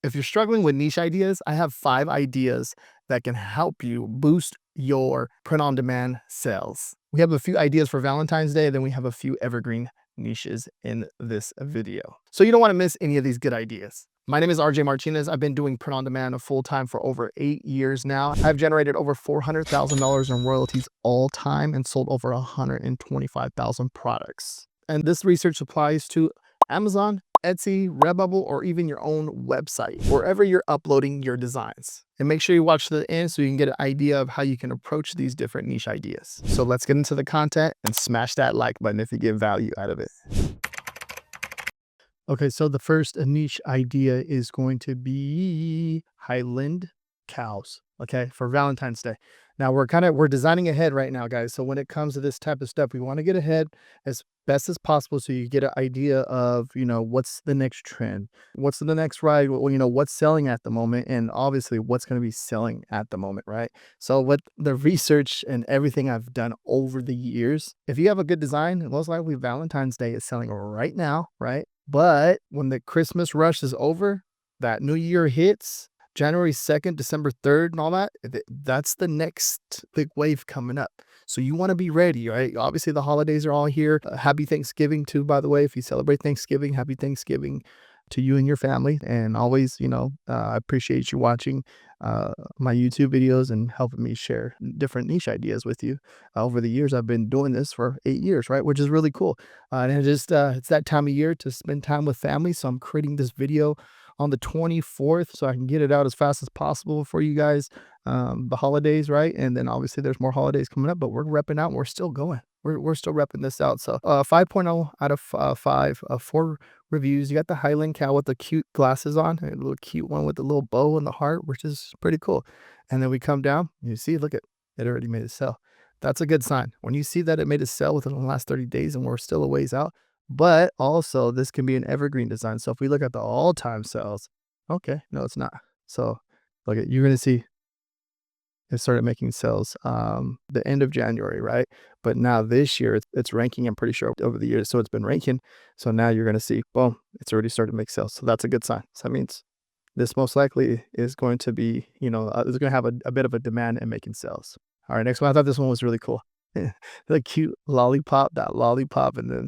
If you're struggling with niche ideas, I have 5 ideas that can help you boost your print-on-demand sales. We have a few ideas for Valentine's Day, then we have a few evergreen niches in this video. So you don't wanna miss any of these good ideas. My name is RJ Martinez. I've been doing print-on-demand full-time for over 8 years now. I've generated over $400,000 in royalties all time and sold over 125,000 products. And this research applies to Amazon, Etsy, Redbubble, or even your own website, wherever you're uploading your designs. And make sure you watch to the end so you can get an idea of how you can approach these different niche ideas. So let's get into the content and smash that like button if you get value out of it. Okay, so the first niche idea is going to be Highland cows, okay, for Valentine's Day. Now we're designing ahead right now, guys. So when it comes to this type of stuff, we want to get ahead as best as possible so you get an idea of, what's the next trend, what's the next ride, what's selling at the moment, and obviously what's going to be selling at the moment, right? So with the research and everything I've done over the years, if you have a good design, most likely Valentine's Day is selling right now, right? But when the Christmas rush is over, that new year hits, January 2nd, December 3rd, and all that, that's the next big wave coming up. So you want to be ready, right? Obviously, the holidays are all here. Happy Thanksgiving, too, by the way. If you celebrate Thanksgiving, happy Thanksgiving to you and your family. And always, I appreciate you watching my YouTube videos and helping me share different niche ideas with you. Over the years, I've been doing this for 8 years, right? Which is really cool. And it's that time of year to spend time with family. So I'm creating this video on the 24th so I can get it out as fast as possible for you guys. The holidays, right? And then obviously there's more holidays coming up, but we're repping out and we're still going. We're still repping this out. So 5.0 out of 5, 4 reviews. You got the Highland Cow with the cute glasses on, a little cute one with the little bow and the heart, which is pretty cool. And then we come down, you see, look at it already made a sale. That's a good sign. When you see that it made a sale within the last 30 days and we're still a ways out, but also this can be an evergreen design. So if we look at the all-time sales, okay, no, it's not. So look at, you're going to see it started making sales the end of January, right? But now this year it's ranking, I'm pretty sure, over the years. So it's been ranking. So now you're going to see, boom, it's already started to make sales. So that's a good sign. So that means this most likely is going to be, it's going to have a bit of a demand in making sales. All right, next one. I thought this one was really cool. The cute lollipop, that lollipop, and then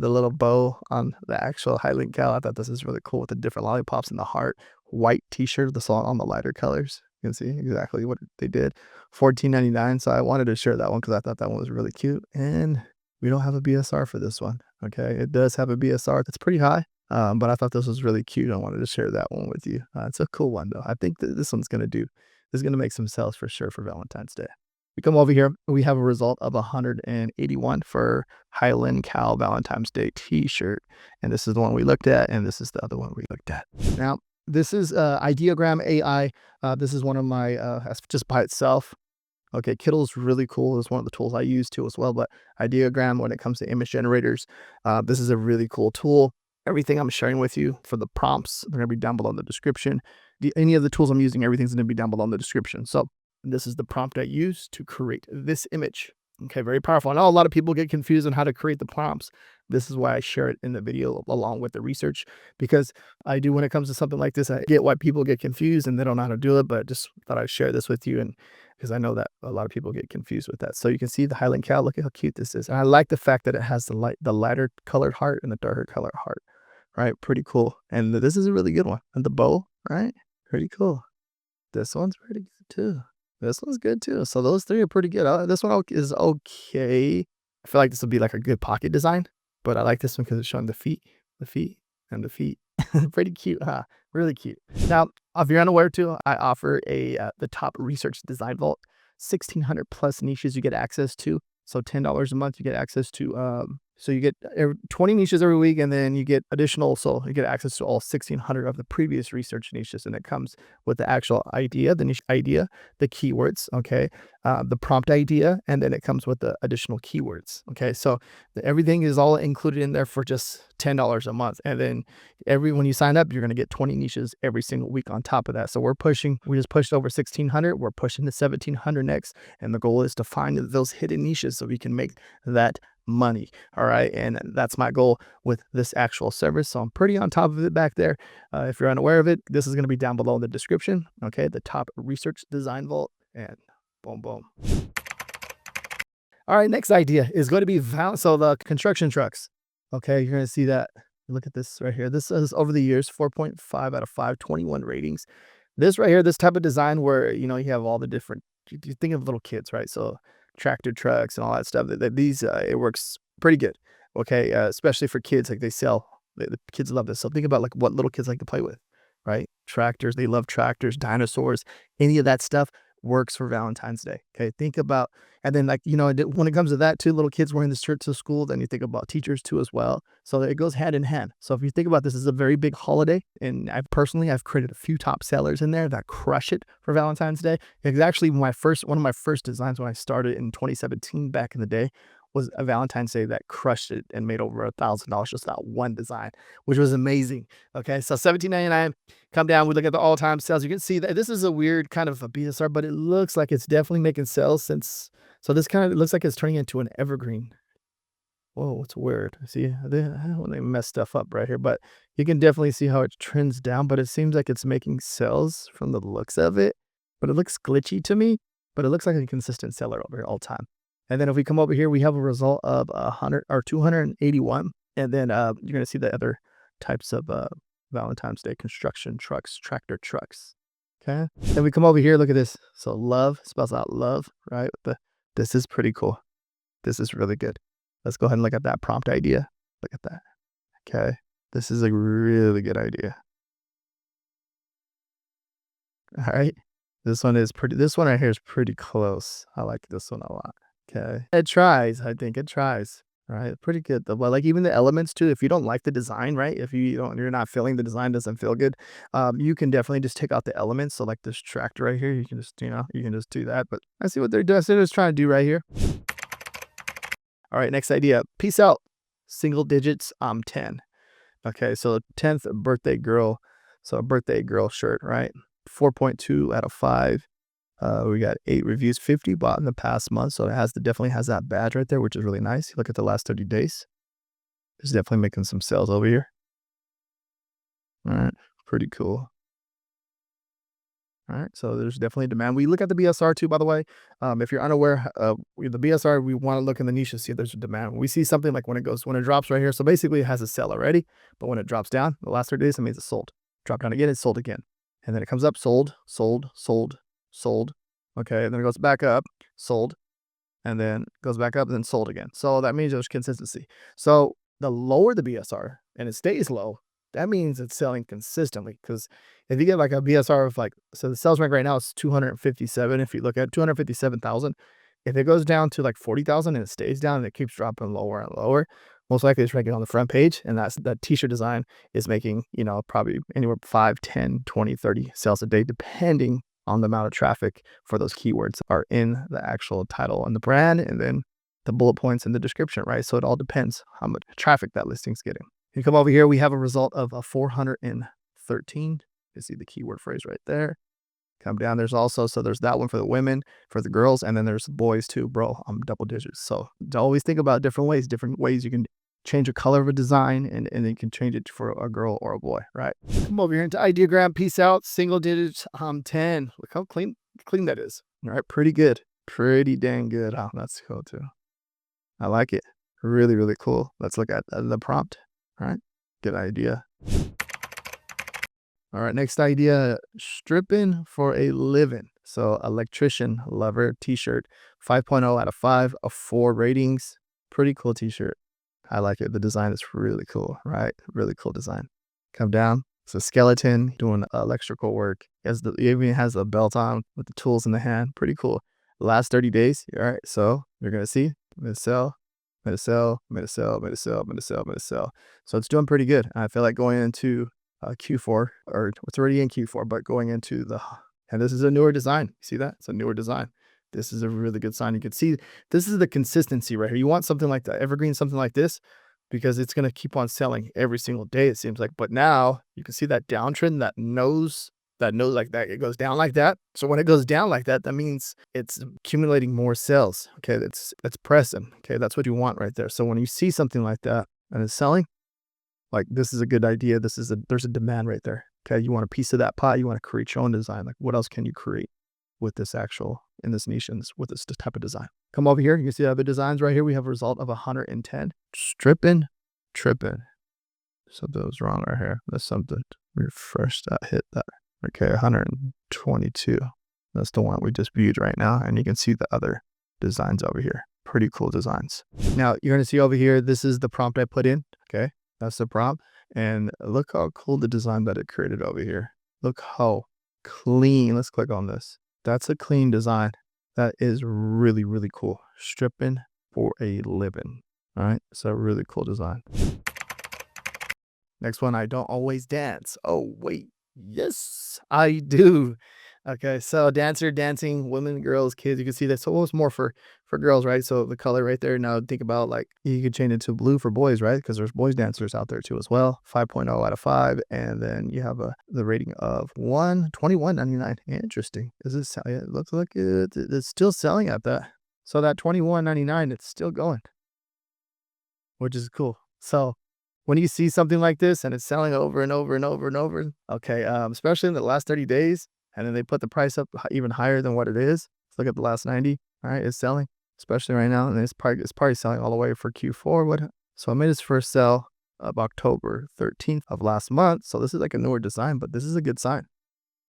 the little bow on the actual Highland Cow. I thought this is really cool with the different lollipops and the heart. White t-shirt, the song on the lighter colors. You can see exactly what they did. $14.99. So I wanted to share that one because I thought that one was really cute. And we don't have a BSR for this one. Okay, it does have a BSR that's pretty high. But I thought this was really cute. I wanted to share that one with you. It's a cool one though. I think that this one's gonna make some sales for sure for Valentine's Day. We come over here, we have a result of 181 for Highland Cow Valentine's Day t-shirt. And this is the one we looked at, and this is the other one we looked at. Now, this is Ideogram AI. This is one of my, just by itself. Okay, Kittle's really cool. It's one of the tools I use too as well, but Ideogram, when it comes to image generators, this is a really cool tool. Everything I'm sharing with you for the prompts, they're gonna be down below in the description. Any of the tools I'm using, everything's gonna be down below in the description. So this is the prompt I use to create this image. Okay, very powerful. I know a lot of people get confused on how to create the prompts. This is why I share it in the video along with the research, because I do, when it comes to something like this, I get why people get confused and they don't know how to do it, but just thought I'd share this with you, and because I know that a lot of people get confused with that. So you can see the Highland Cow, look at how cute this is. And I like the fact that it has the lighter colored heart and the darker colored heart, right? Pretty cool. And this is a really good one. And the bow, right? Pretty cool. This one's pretty good too. This one's good too. So those 3 are pretty good. This one is okay. I feel like this would be like a good pocket design, but I like this one because it's showing the feet, and the feet. Pretty cute, huh? Really cute. Now, if you're unaware too, I offer the top research design vault, 1,600 plus niches you get access to. So $10 a month, you get access to, so you get 20 niches every week, and then you get additional, so you get access to all 1,600 of the previous research niches, and it comes with the actual idea, the niche idea, the keywords, okay, the prompt idea, and then it comes with the additional keywords, okay, so everything is all included in there for just $10 a month, and then when you sign up, you're going to get 20 niches every single week on top of that. So we just pushed over 1,600, we're pushing to 1,700 next, and the goal is to find those hidden niches so we can make that money. All right. And that's my goal with this actual service. So I'm pretty on top of it back there. If you're unaware of it, this is going to be down below in the description. Okay. The top research design vault, and boom, boom. All right. Next idea is going to be so the construction trucks. Okay. You're going to see that. Look at this right here. This is over the years, 4.5 out of 5, 21 ratings. This right here, this type of design where, you know, you have all the different, you think of little kids, right? So tractor trucks and all that stuff. These it works pretty good. Okay, especially for kids, like they sell. The kids love this. So think about like what little kids like to play with, right? Tractors, they love tractors, dinosaurs, any of that stuff works for Valentine's Day. Okay, think about, and then like, you know, when it comes to that too, little kids wearing this shirt to school, then you think about teachers too as well. So it goes hand in hand. So if you think about this is a very big holiday, and I've created a few top sellers in there that crush it for Valentine's Day. It's actually one of my first designs when I started in 2017 back in the day was a Valentine's Day that crushed it and made over $1,000 just that one design, which was amazing. Okay, so $17.99. Come down, we look at the all-time sales. You can see that this is a weird kind of a BSR, but it looks like it's definitely making sales since. So this kind of looks like it's turning into an evergreen. Whoa, it's weird. See, they mess stuff up right here, but you can definitely see how it trends down, but it seems like it's making sales from the looks of it, but it looks glitchy to me, but it looks like a consistent seller over here all time. And then if we come over here, we have a result of 100 or 281. And then you're going to see the other types of Valentine's Day construction trucks, tractor trucks. Okay. Then we come over here, look at this. So love spells out love, right? This is pretty cool. This is really good. Let's go ahead and look at that prompt idea. Look at that. Okay. This is a really good idea. All right. This one right here is pretty close. I like this one a lot. Okay. It tries. I think it tries. All right. Pretty good though. But like even the elements too, if you don't like the design, right? If you're not feeling the design doesn't feel good, you can definitely just take out the elements. So like this tractor right here, you can just, you can just do that. But I see what they're doing. They're just trying to do right here. All right. Next idea. Peace out. Single digits. 10. Okay. So 10th birthday girl. So a birthday girl shirt, right? 4.2 out of 5. We got 8 reviews, 50 bought in the past month. So it definitely has that badge right there, which is really nice. You look at the last 30 days. It's definitely making some sales over here. All right. Pretty cool. All right. So there's definitely demand. We look at the BSR too, by the way. If you're unaware, the BSR, we want to look in the niche to see if there's a demand. When we see something like when it drops right here. So basically it has a sell already, but when it drops down the last 30 days, it means it's sold. Drop down again, it's sold again. And then it comes up, sold, sold, sold, sold. Okay, and then it goes back up, sold, and then goes back up and then sold again. So that means there's consistency. So the lower the BSR and it stays low, that means it's selling consistently. Because if you get like a BSR of so the sales rank right now is 257. If you look at 257,000, if it goes down to like 40,000 and it stays down and it keeps dropping lower and lower, most likely it's ranking on the front page, and that t-shirt design is making, probably anywhere 5, 10, 20, 30 sales a day, depending on the amount of traffic for those keywords are in the actual title and the brand, and then the bullet points in the description, right? So it all depends how much traffic that listing's getting. You come over here, we have a result of a 413. You see the keyword phrase right there. Come down, there's that one for the women, for the girls, and then there's the boys too, bro. I'm double digits. So always think about different ways you can change the color of a design, and then you can change it for a girl or a boy, right? Come over here into ideogram, peace out, single digits, 10. Look how clean that is. All right, pretty good. Pretty dang good. Oh, that's cool too. I like it. Really, really cool. Let's look at the prompt. All right, good idea. All right, next idea, stripping for a living. So electrician lover t-shirt, 5.0 out of 5 of 4 ratings. Pretty cool t-shirt. I like it. The design is really cool, right? Really cool design. Come down. It's a skeleton doing electrical work. It even has a belt on with the tools in the hand. Pretty cool. Last 30 days. All right, so you're going to see, I'm going to sell. So it's doing pretty good. I feel like going into Q4, or it's already in Q4, but going into and this is a newer design. You see that? It's a newer design. This is a really good sign. You can see this is the consistency right here. You want something like the Evergreen, something like this, because it's going to keep on selling every single day, it seems like. But now you can see that downtrend, that that nose like that, it goes down like that. So when it goes down like that, that means it's accumulating more cells. Okay, that's pressing. Okay, that's what you want right there. So when you see something like that and it's selling, like this is a good idea. There's a demand right there. Okay, you want a piece of that pie. You want to create your own design. Like what else can you create with this in this niche and with this type of design? Come over here. You can see the other designs right here. We have a result of 110. Stripping, tripping. Something's wrong right here. That's something. Refresh that, hit that. Okay, 122. That's the one we just viewed right now. And you can see the other designs over here. Pretty cool designs. Now you're gonna see over here, this is the prompt I put in. Okay, that's the prompt. And look how cool the design that it created over here. Look how clean. Let's click on this. That's a clean design. That is really, really cool. Stripping for a living. All right, it's a really cool design. Next one, I don't always dance. Oh, wait. Yes, I do. Okay, so dancer, dancing, women, girls, kids. You can see that's almost more for girls, right? So the color right there. Now think about like you could change it to blue for boys, right? Because there's boys dancers out there too as well. 5.0 out of 5, and then you have the rating of 21.99. Interesting. Is this? It looks like it's still selling at that. So that 21.99, it's still going, which is cool. So when you see something like this and it's selling over and over and over and over, okay, especially in the last 30 days, and then they put the price up even higher than what it is. Let's look at the last 90. All right, it's selling, especially right now, and it's probably selling all the way for Q4. So I made this first sell of October 13th of last month. So this is like a newer design, but this is a good sign.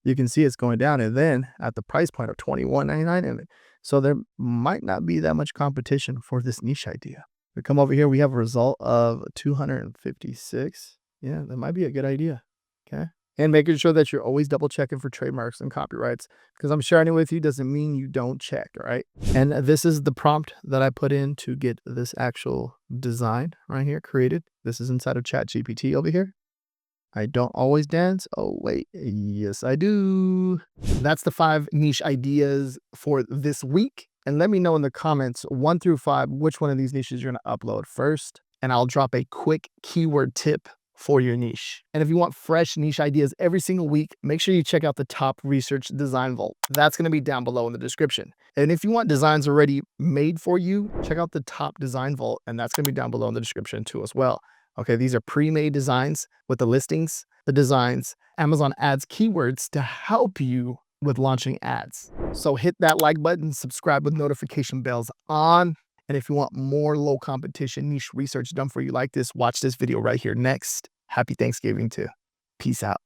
You can see it's going down, and then at the price point of $21.99, and so there might not be that much competition for this niche idea. We come over here, we have a result of 256. Yeah, that might be a good idea. Okay. And making sure that you're always double checking for trademarks and copyrights, because I'm sharing it with you doesn't mean you don't check, all right? And this is the prompt that I put in to get this actual design right here created. This is inside of ChatGPT over here. I don't always dance. Oh, wait. Yes, I do. That's the 5 niche ideas for this week. And let me know in the comments 1 through 5, which one of these niches you're going to upload first. And I'll drop a quick keyword tip for your niche. And if you want fresh niche ideas every single week, make sure you check out the Top Research Design Vault. That's going to be down below in the description. And if you want designs already made for you, check out the Top Design Vault. And that's going to be down below in the description too as well. Okay, these are pre-made designs with the listings, the designs, Amazon ads keywords to help you with launching ads. So hit that like button, subscribe with notification bells on. And if you want more low competition niche research done for you like this, watch this video right here next. Happy Thanksgiving too. Peace out.